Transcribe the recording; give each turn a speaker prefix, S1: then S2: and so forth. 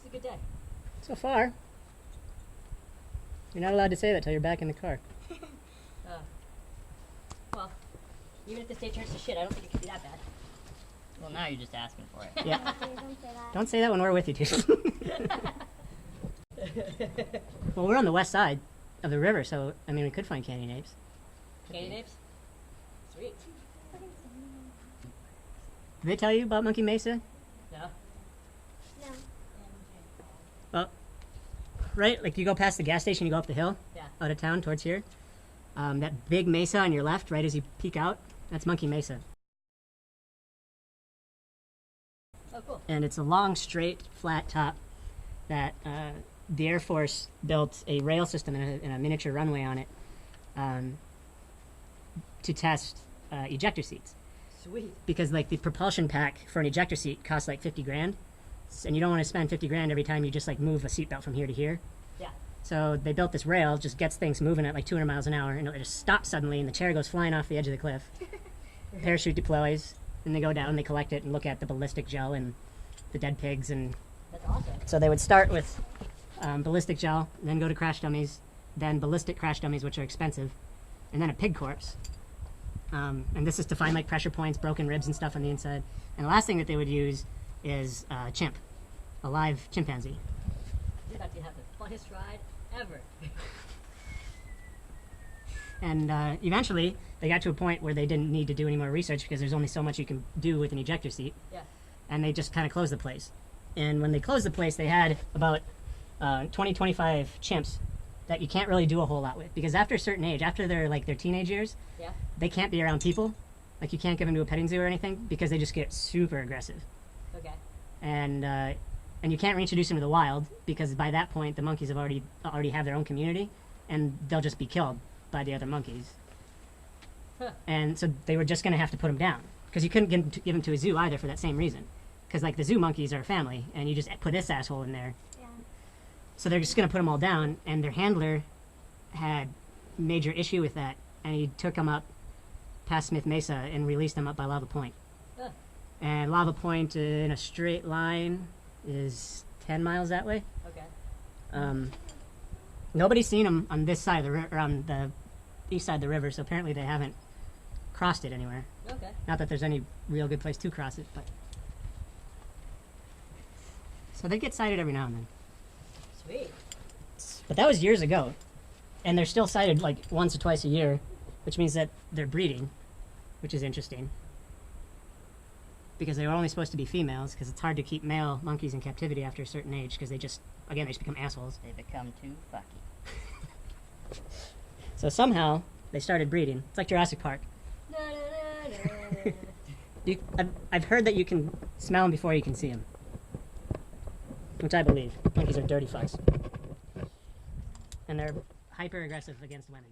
S1: a good day.
S2: So far. You're not allowed to say that till you're back in the car.
S1: Well, even if the state turns to shit, I don't think it could be that bad.
S3: Well, now you're just asking for it.
S2: Yeah.
S4: Don't say that.
S2: Don't say that when we're with you, dude. Well, we're on the west side of the river, so, I mean, we could find canyon apes.
S1: Canyon apes? Sweet.
S2: Did they tell you about Monkey Mesa?
S1: No?
S4: No.
S2: Well, right, like you go past the gas station, you go up the hill,
S1: Yeah.
S2: out of town towards here. That big mesa on your left, right as you peek out, that's Monkey Mesa.
S1: Oh, cool.
S2: And it's a long, straight, flat top that the Air Force built a rail system and a miniature runway on it to test ejector seats.
S1: Sweet.
S2: Because like the propulsion pack for an ejector seat costs like 50 grand, and you don't want to spend 50 grand every time you just like move a seatbelt from here to here.
S1: Yeah.
S2: So they built this rail, just gets things moving at like 200 miles an hour, and it just stops suddenly, and the chair goes flying off the edge of the cliff. Parachute deploys, and they go down, they collect it, and look at the ballistic gel and the dead pigs. And
S1: That's awesome.
S2: so they would start with ballistic gel, then go to crash dummies, then ballistic crash dummies, which are expensive, and then a pig corpse. And this is to find like pressure points, broken ribs and stuff on the inside. And the last thing that they would use is chimp, a live chimpanzee.
S1: You're about to have the funnest ride ever.
S2: And eventually, they got to a point where they didn't need to do any more research because there's only so much you can do with an ejector seat.
S1: Yeah.
S2: And they just kind of closed the place. And when they closed the place, they had about 20, 25 chimps that you can't really do a whole lot with. Because after a certain age, after their teenage years,
S1: Yeah.
S2: they can't be around people. Like, you can't give them to a petting zoo or anything because they just get super aggressive.
S1: Okay.
S2: And you can't reintroduce them to the wild because by that point, the monkeys have already have their own community, and they'll just be killed by the other monkeys.
S1: Huh.
S2: And so they were just going to have to put them down because you couldn't give them to a zoo either for that same reason. Because like the zoo monkeys are a family, and you just put this asshole in there.
S4: Yeah.
S2: So they're just going to put them all down, and their handler had major issue with that, and he took them up past Smith Mesa and released them up by Lava Point.
S1: Huh.
S2: And Lava Point in a straight line is 10 miles that way.
S1: Okay.
S2: Nobody's seen them on this side of the river, on the east side of the river, so apparently they haven't crossed it anywhere.
S1: Okay.
S2: Not that there's any real good place to cross it, but... So they get sighted every now and then.
S1: Sweet.
S2: But that was years ago. And they're still sighted like once or twice a year, which means that they're breeding, which is interesting. Because they were only supposed to be females, because it's hard to keep male monkeys in captivity after a certain age, because they just become assholes.
S3: They become too fucky.
S2: So somehow, they started breeding. It's like Jurassic Park.
S1: Na, na, na, na.
S2: I've heard that you can smell them before you can see them. Which I believe. Monkeys are dirty fucks. And they're hyper-aggressive against women.